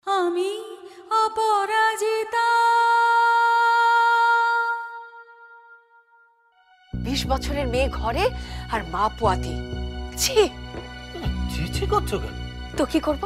আমি অপরাজিতা। 20 বছরের মেয়ে ঘরে আর মা পোয়াতি। ছি ছি ছি করছো কেন? তো কি করব?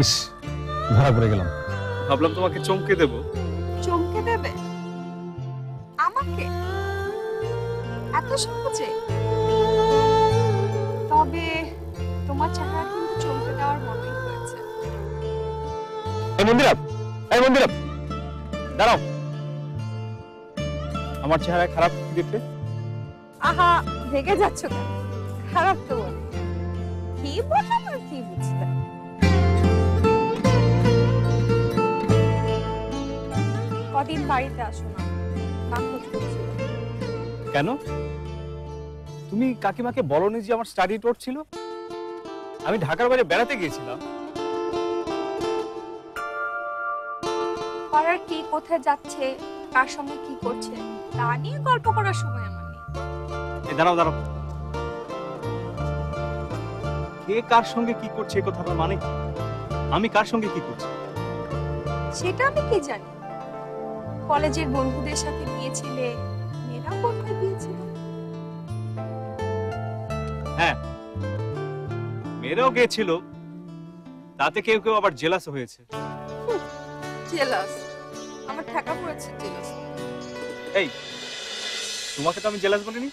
ইস, ধরা পড়ে গেলাম। ভাবলাম তোমাকে চমকে দেব। চমকে দেবে আমাকে এত সহজে? তবে তোমার চেহারা কিন্তু চমকে দেওয়ার মতোই হয়েছে। এই মন্দিরা, এই মন্দিরা, দাঁড়াও। আমার চেহারা খারাপ দেখতে? আহা, রেগে যাচ্ছ কেন? খারাপ তো বলে কি বললাম আর কি বুঝতে। কদিন বাড়িতে আসো না, কাকুর করছিল। কেন? তুমি কাকিমাকে বলনি যে আমার স্টাডি ট্যুর ছিল? আমি ঢাকার বাইরে বেড়াতে গিয়েছিলাম। পাড়ার কি কোথায় যাচ্ছে, কার সঙ্গে কি করছে তা নিয়ে গল্প করার সময় আমার নেই। এই দাঁড়াও দাঁড়াও, কে কার সঙ্গে কি করছে এই কথাটার মানে কি? আমি কার সঙ্গে কি করছি সেটা আমি কি জানি? কলেজের বন্ধুদের সাথে গিয়েছিলে, মেয়েরা কোথায় গিয়েছিল? হ্যাঁ, মেয়েরাও গিয়েছিল, তাতে কেউ কেউ আবার জেলাস হয়েছে। জেলাস? আমার ঠেকা পড়েছে জেলাস। এই, তোমাকে তো আমি জেলাস বলিনি।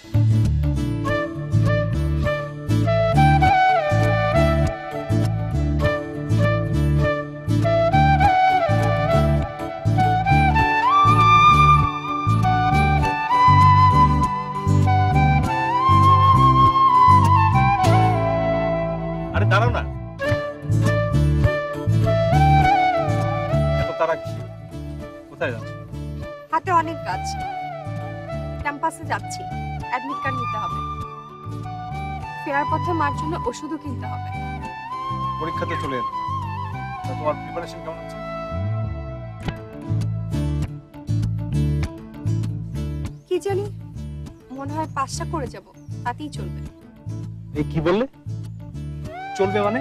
আরে দাঁড়াও না, এত তারা কি? কোথায় যাচ্ছ? হাতে অনেক কাজ, ক্যাম্পাসে যাচ্ছি, অ্যাডমিট কার্ড নিতে হবে, ফেরার পথে মার জন্য ওষুধও কিনতে হবে। পরীক্ষাতে চলে এলো, তা তোমার প্রিপারেশন কেমন হচ্ছে? কি জানি, মনে হয় 5টা করে যাব, তাতেই চলবে। এই কি বললে? চলবে মানে?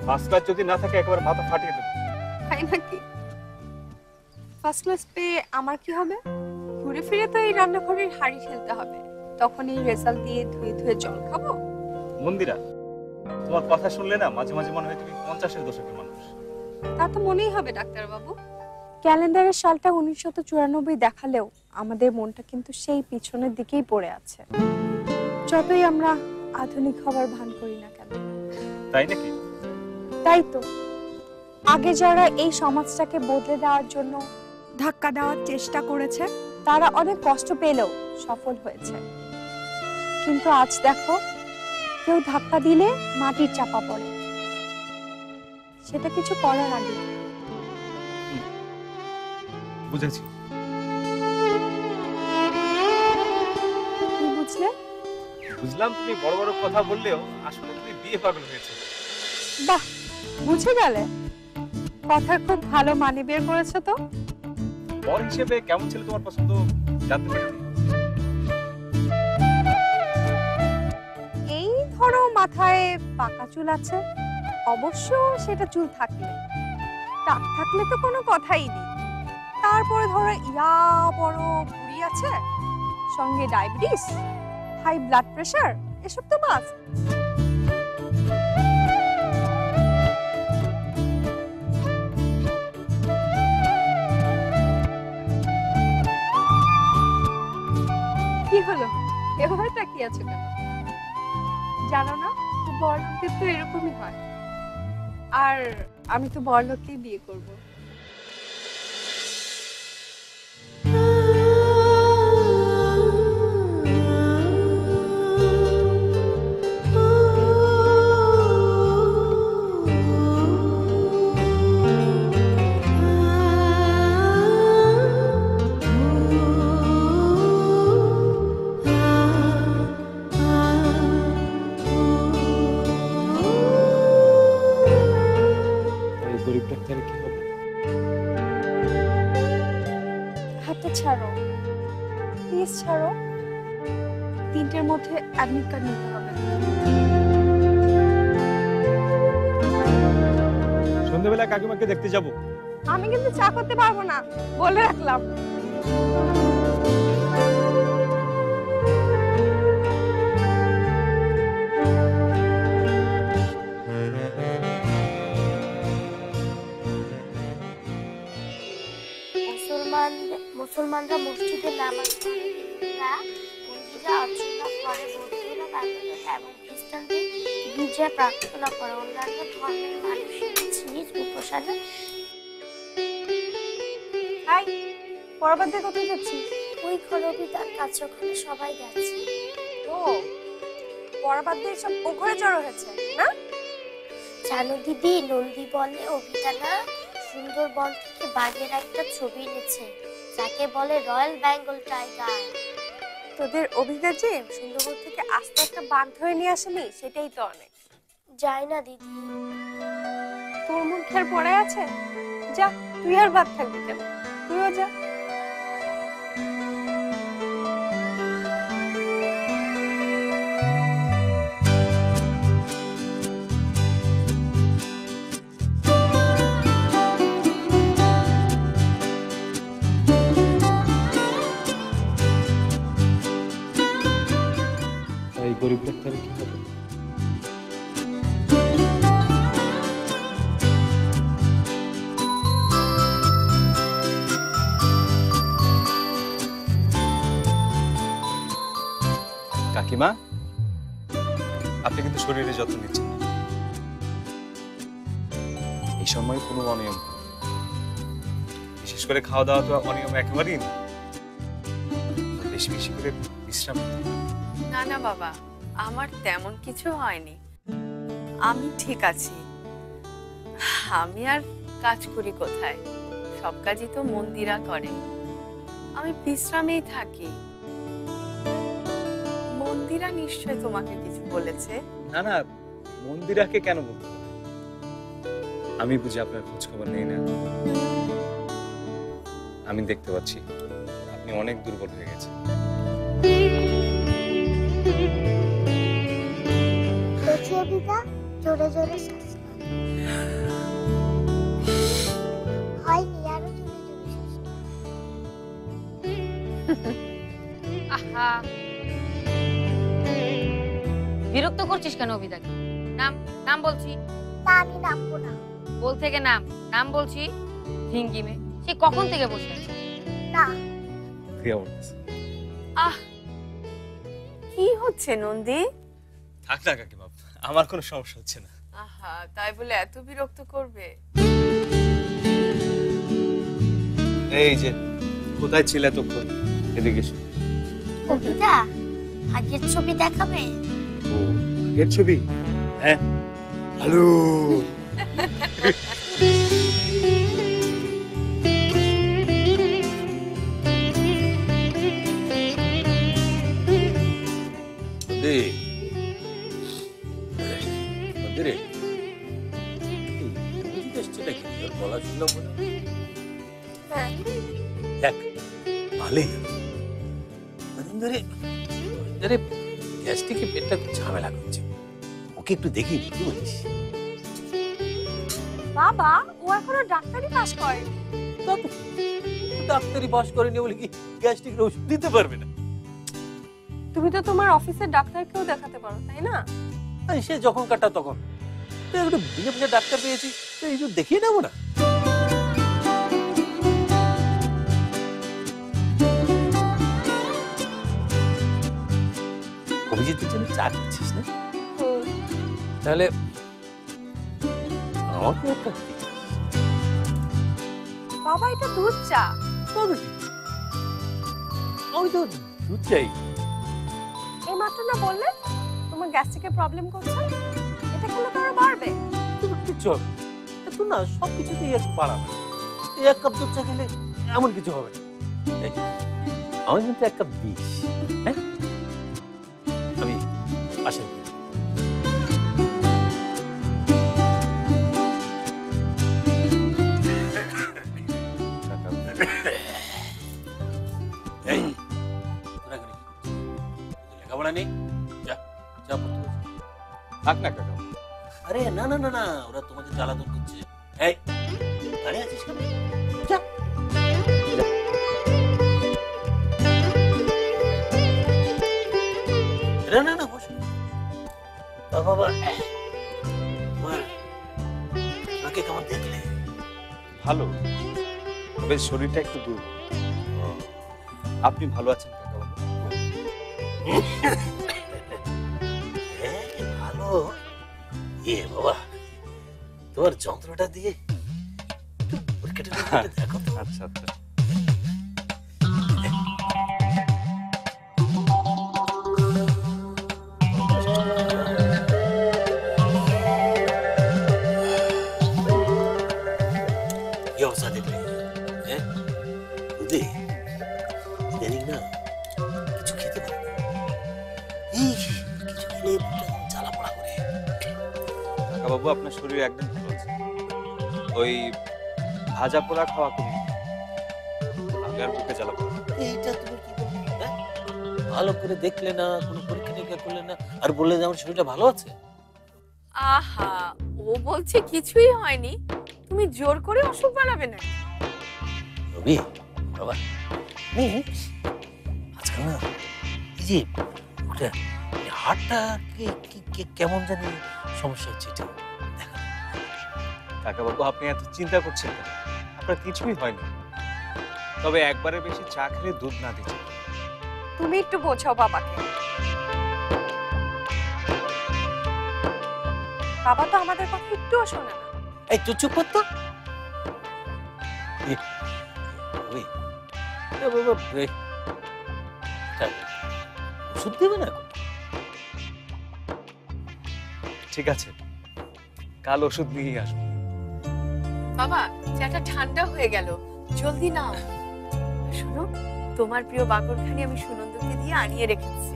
ফার্স্ট ক্লাস যদি না থাকে একেবারে মাথা ফাটিয়ে দেবে। তাই নাকি? ফার্স্ট ক্লাস পেয়ে আমার কি হবে? ঘুরে ফিরে তো এই রান্নাঘরের হাড়ি ঠেলতে হবে, তখন এই রেজাল্ট দিয়ে ধুয়ে ধুয়ে জল খাবো। মন্দিরা, তোমার কথা শুনলে না মাঝে মাঝে মনে হয় তুমি 50-এর দশকের মানুষ। তা তো মনেই হবে ডাক্তার বাবু। ক্যালেন্ডারের সালটা 1994 দেখালেও আমাদের মনটা কিন্তু সেই পিছনের দিকেই পড়ে আছে, যতই আমরা আধুনিক হবার ভান করি না কেন। তাই নাকি? তাই তো, আগে যারা এই সমাজটাকে বদলে দেওয়ার জন্য ধাক্কা দেওয়ার চেষ্টা করেছে তারা অনেক কষ্ট পেলেও সফল হয়েছে, কিন্তু আজ দেখো কেউ ধাক্কা দিলে মাটির চাপা পড়ে। সেটা কিছু করার আগে। বুঝেছি। কি বুঝলে? বুঝলাম তুমি বড় বড় কথা বললেও আসলে তুমি বিয়ে পাগল হয়েছে। বাহ, বুঝে গেলে। কথা খুব ভালো মানে বের করেছো তো। বর হিসেবে কেমন ছিল তোমার পছন্দ জানতে পারি? মাথায় পাকা চুল আছে, অবশ্য সেটা চুল থাকলে, টাক থাকলে তো কোনো কথাই নেই। তারপরে ধরো ইয়া বড় ভুঁড়ি আছে, সঙ্গে ডায়াবেটিস, হাই ব্লাড প্রেশার, এসব তো মাস্ট। কি হলো, এভাবে তাকিয়ে আছো কেন? জানো না, বড়লোকদের তো এরকমই হয়। আর আমি তো বড়লোককেই বিয়ে করব। এই গরিব ডাক্তারে কি হবে? হাতটা ছাড়ো, প্লিজ ছাড়ো। 3টের মধ্যে অ্যাডমিট কার্ড নিতে হবে। সন্ধ্যাবেলা কাকিমাকে দেখতে যাব। আমি কিন্তু চা করতে পারবো না, বলে রাখলাম। মুসলমানরা মসজিদে নামাজ পড়ে, হিন্দুরা মন্দিরে অর্চনা করে, বৌদ্ধরা বাংলাদেশ এবং খ্রিস্টানদের গির্জায় প্রার্থনা করে। অন্যান্য ধর্মের মানুষ নিজ নিজ উপাসনা। হাই, পরবার দিয়ে কোথায় যাচ্ছিস? ওই খলবি তার কাছে, ওখানে সবাই যাচ্ছে। ও, পরবার দিয়ে সব ও ঘরে জড়ো হয়েছে না? জানো দিদি, নন্দী বলে অভিধানা সুন্দরবন থেকে বাঘের একটা ছবি এনেছে, যাকে বলে রয়্যাল বেঙ্গল টাইগার। তোদের অভিজ্ঞতা যে সুন্দরবন থেকে আস্তে একটা বাঘ ধরে নিয়ে আসেনি, সেটাই তো অনেক। যায় না দিদি। তোর মুখের পড়ে আছে, যা, তুই আর বাদ থাকবি কেন? তুইও যা। এই গরিব ডাক্তারে কি হবে? কাকিমা, আপনি কিন্তু শরীরের যত্ন নিচ্ছেন। এই সময় কোনো অনিয়ম, বিশেষ করে খাওয়া দাওয়া তো অনিয়ম একেবারেই না। বেশি বেশি করে বিশ্রাম নিতে হবে। না না বাবা, আমার তেমন কিছু হয়নি, আমি ঠিক আছি। আমি আর কাজ করি কোথায়? সব কাজই তো মন্দিরা করে, আমি বিশ্রামেই থাকি। মন্দিরা নিশ্চয় তোমাকে কিছু বলেছে। না না, মন্দিরাকে কেন বলবো? আমি বুঝি আপনার খোঁজ খবর নেই না? আমি দেখতে পাচ্ছি আপনি অনেক দুর্বল হয়ে গেছেন। দেখি অভিদা, জোরে জোরে শ্বাস নাও। হয়নি, আরো জোরে জোরে শ্বাস নাও। আহা, বিরক্ত করছিস কেন অভিদাকে? নাম নাম বলছি। না, আমি নামবো না। বল থেকে নাম, নাম বলছি। হিঙ্গিমে সে কখন থেকে বসে আছে? না। প্রিয়া বলতেছে। আহ, কি হচ্ছে নন্দী? থাক না কাকিমা, আমার কোনো সমস্যা হচ্ছে না। আহা, তাই বলে এত বিরক্ত করবে? এই যে, কোথায় ছিলে এতক্ষণ? এদিকে এসো। অভিদা, আগের ছবি দেখাবে? ও, এর ছবি? হ্যাঁ, হ্যালো। মন্দিরে এসছে নাকি? তোর গলা শুনলাম মনে হয়। দেখ, ভালোই হলো। মনিন্দরে গ্যাস্ট্রিকে পেটটা খুব ঝামেলা করছে, ওকে একটু দেখিয়ে নি, কি বলিস? বাবা, ও এখনো ডাক্তারি পাস করেনি। তা তো কি? ডাক্তারি পাস করেনি বলে কি গ্যাস্ট্রিকের ওষুধ দিতে পারবে না? তুমি তো তোমার অফিসের ডাক্তারকেও দেখাতে পারো, তাই না? আরে সে যখন কাটা তখন। তো একটু বিনা বিনা ডাক্তার পেয়েছি, তো এই জন্য দেখিয়ে নেবো না? অভিজিতের জন্য চা খাচ্ছিস না? তাহলে আমাকে একটা দিস। বাবা, এটা দুধ চা। তবে কি? আমি তো দুধ চাই। এই মাত্র না বললে তোমার গ্যাস্ট্রিকের প্রবলেম করছে, এটা খেলে তো আরো বাড়বে। কিন্তু কিচ্ছু হবে না। এত না সবকিছুতেই এক বাড়াবে। এই এক কাপ দুধ চা খেলে এমন কিছু হবে না। এই, আমি কিন্তু এক কাপ দিস, হ্যাঁ? আমি আসেন। এই, তোরা এখানে কি করছিস? লেখাপড়া নেই? যা যা পড়তে বসে। থাক না কাকা। আরে না না না না, ওরা তোমাকে জ্বালাতন করছে। এই, দাঁড়িয়ে আছিস কেন? যা। যা। না না না, বসো। বাবা, তোমার ওকে কেমন দেখলে? ভালো, তবে শরীরটা একটু দুর্বল। আপনি ভালো আছেন কাকা বাবু? হ্যাঁ, ভালো। এ বাবা, তোমার যন্ত্রটা দিয়ে একটু পরীক্ষাটা করে দেখো তো। আচ্ছা আচ্ছা। কি অবস্থা দেখলে? হ্যাঁ, বুঝলি ইদানিং না কিছু খেতে পারে না। এই কিছু খেলে বুকটা জ্বালা পোড়া করে। কাকা বাবু, আপনার শরীর একদম ভালো আছে। ওই ভাজা পোড়া খাওয়া কমিয়ে দিন। তাহলে আর বুকে জ্বালা পড়বে না। এইটা তুমি কি বললে? হ্যাঁ, ভালো করে দেখলে না, কোনো পরীক্ষা নিরীক্ষা করলে না, আর বললে যে আমার শরীরটা ভালো আছে। আহা, ও বলছে কিছুই হয়নি, তুমি জোর করে অসুখ বানাবে না। রবি বাবা, আমি আজকাল না এই যে ওটা হাড়টা কেমন জানি সমস্যা হচ্ছে, এটা দেখা। কাকা বাবু, আপনি এত চিন্তা করছেন কেন? আপনার কিছুই হয়নি। তবে একবারে বেশি চা খেলে দুধ না দিচ্ছে। তুমি একটু বোঝাও বাবাকে। বাবা তো আমাদের কথা একটুও শোনে না। এই তুই চুপ কর তো। ওই বাবা, ওষুধ দেবে না? ঠিক আছে, কাল ওষুধ নিয়ে আসবো। বাবা, চাটা ঠান্ডা হয়ে গেল, জলদি নাও। শোনো, তোমার প্রিয় বাকরখানি আমি সুনন্দকে দিয়ে আনিয়ে রেখেছি।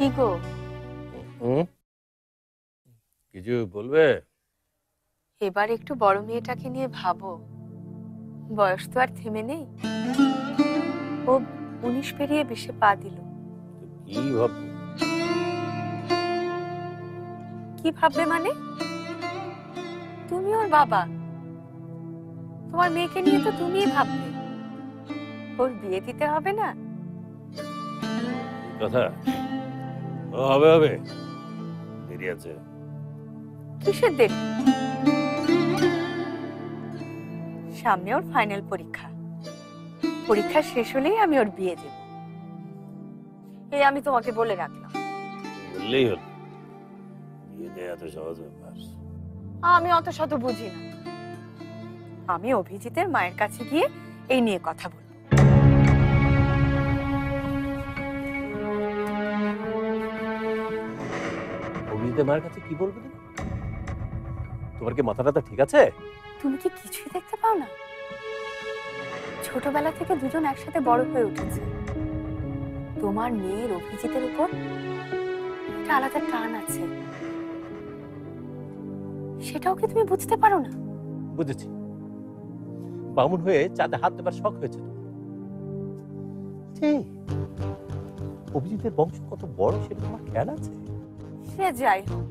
কি গো? কিছু বলবে? এবার একটু বড় মেয়েটাকে নিয়ে ভাবো, বয়স তো আর থেমে নেই। ও 19 পেরিয়ে 20-এ পা দিল। কি ভাব? কি ভাববে মানে? তুমি ওর বাবা, তোমার মেয়েকে নিয়ে তো তুমিই ভাববে। ওর বিয়ে দিতে হবে না? কথা হবে হবে, দেরি আছে। কিসের দেরি? সামনে ওর ফাইনাল পরীক্ষা, পরীক্ষা শেষ হলেই আমি ওর বিয়ে দেব। এই আমি তোমাকে বলে রাখলাম। বললেই হলো, বিয়ে দেয়া এত সহজ ব্যাপার? আমি অত শত বুঝি না। আমি অভিজিতের মায়ের কাছে গিয়ে এই নিয়ে কথা বলবো। অভিজিতের মায়ের কাছে কি বলবে তুমি? তোমার কি মাথাটা ঠিক আছে? তুমি কি কিছুই দেখতে পাও না? ছোটবেলা থেকে দুজন একসাথে বড় হয়ে উঠেছে। তোমার মেয়ের অভিজিতের উপর একটা আলাদা টান আছে, সেটাও কি তুমি বুঝতে পারো না? বুঝেছি, বামুন হয়ে চাঁদে হাত দেবার শখ হয়েছে তোমার। অভিজিতের বংশ কত বড় সেটা তোমার খেয়াল আছে? সে যাই হোক,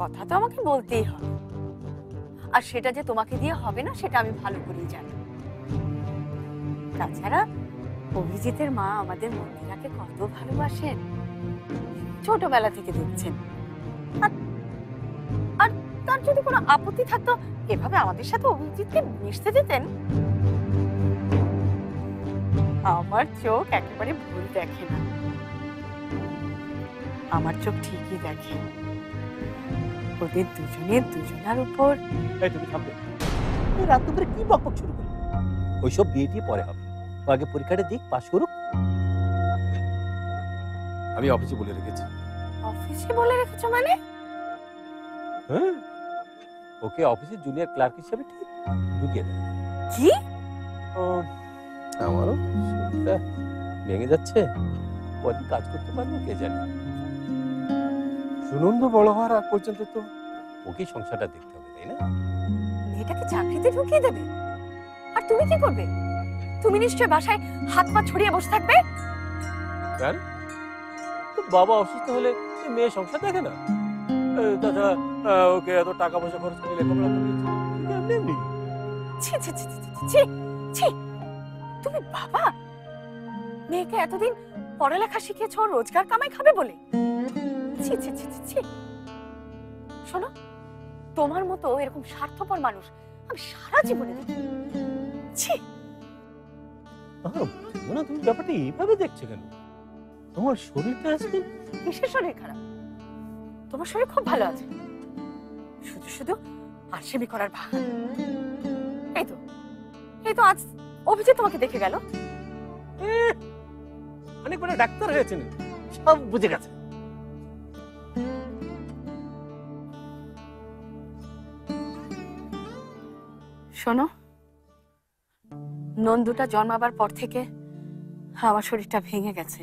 কথা তো আমাকে বলতেই হবে। আর সেটা যে তোমাকে দিয়ে হবে না সেটা আমি ভালো করেই জানি। তাছাড়া অভিজিতের মা আমাদের মন্দিরাকে কত ভালোবাসেন, ছোটবেলা থেকে দেখছেন। আর তার যদি কোনো আপত্তি থাকতো এভাবে আমাদের সাথে অভিজিৎকে মিশতে দিতেন? আমার চোখ একেবারে ভুল দেখে না, আমার চোখ ঠিকই দেখে। ওদের দুজনের দুজনার উপর। এই তুমি থামবে? এই রাত দুপুরে কি বকবক শুরু করলে? ওইসব বিয়ে টিয়ে পরে হবে, ও আগে পরীক্ষাটা দিক, পাশ করুক। আমি অফিসে বলে রেখেছি। অফিসে বলে রেখেছো মানে? হ্যাঁ, ওকে অফিসের জুনিয়র ক্লার্ক হিসেবে ঠিক ঢুকিয়ে দেবে। কি? আমারও শরীরটা ভেঙে যাচ্ছে, কদিন কাজ করতে পারবো কে জানে। সুনন্দ বড় হওয়ার আগ পর্যন্ত তো ওকে সংসারটা দেখতে হবে, তাই না? মেয়েটাকে চাকরিতে ঢুকিয়ে দেবে? আর তুমি কি করবে? তুমি নিশ্চয় বাসায় হাত পা ছড়িয়ে বসে থাকবে। কেন? তো বাবা অসুস্থ হলে মেয়ে সংসার দেখে না? তাছাড়া ওকে এত টাকা পয়সা খরচ করে লেখাপড়া করিয়েছে, এমনি। ছি ছি ছি ছি ছি ছি, তুমি বাবা মেয়েকে এতদিন পড়ালেখা শিখিয়েছো রোজগার কামাই খাবে বলে? ছি ছি ছি ছি। শোনো, তোমার মতো এরকম স্বার্থপর মানুষ আমি সারা জীবনে দেখি। ছি। না, তুমি ব্যাপারটা এইভাবে দেখছো কেন? তোমার শরীরটা আজকে। কিসের শরীর খারাপ? তোমার শরীর খুব ভালো আছে, শুধু শুধু আরশেমি করার ভান। এই তো আজ অভিজিৎ তোমাকে দেখে গেল। অনেক বড় ডাক্তার হয়েছেন, সব বুঝে গেছে। শোনো, নন্দুটা জন্মাবার পর থেকে আমার শরীরটা ভেঙে গেছে।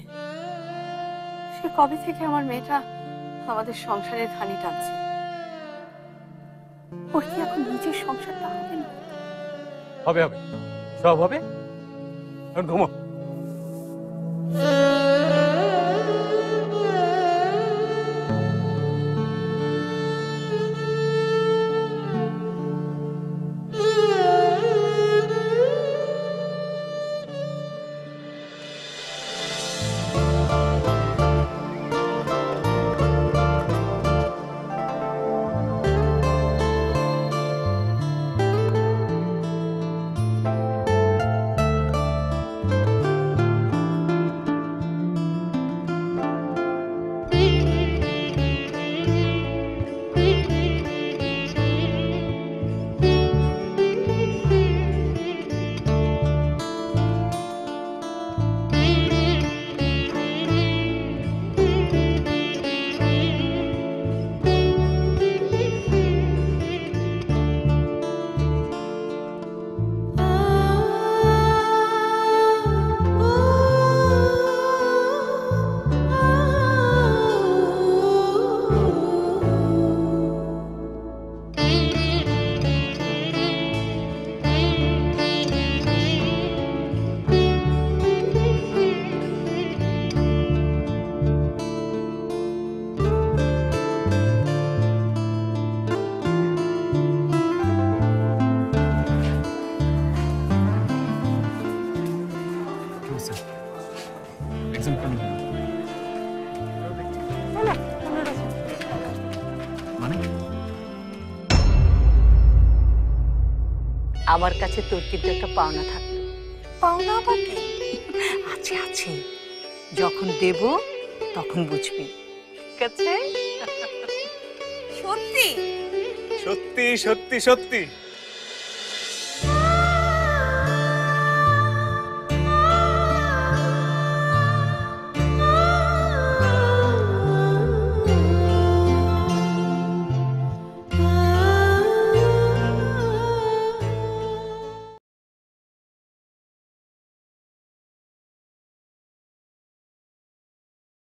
সে কবে থেকে আমার মেয়েটা আমাদের সংসারের ধানি টানছে। ওর কি এখন নিজের সংসারটা হবে না? হবে হবে, সব হবে। এখন ঘুমো। এক্সাম কেন হলো? মানে আমার কাছে তোর কিন্তু একটা পাওনা থাকতো। পাওনা আবার কি? আছে আছে, যখন দেব তখন বুঝবি, ঠিক আছে? সত্যি? সত্যি সত্যি সত্যি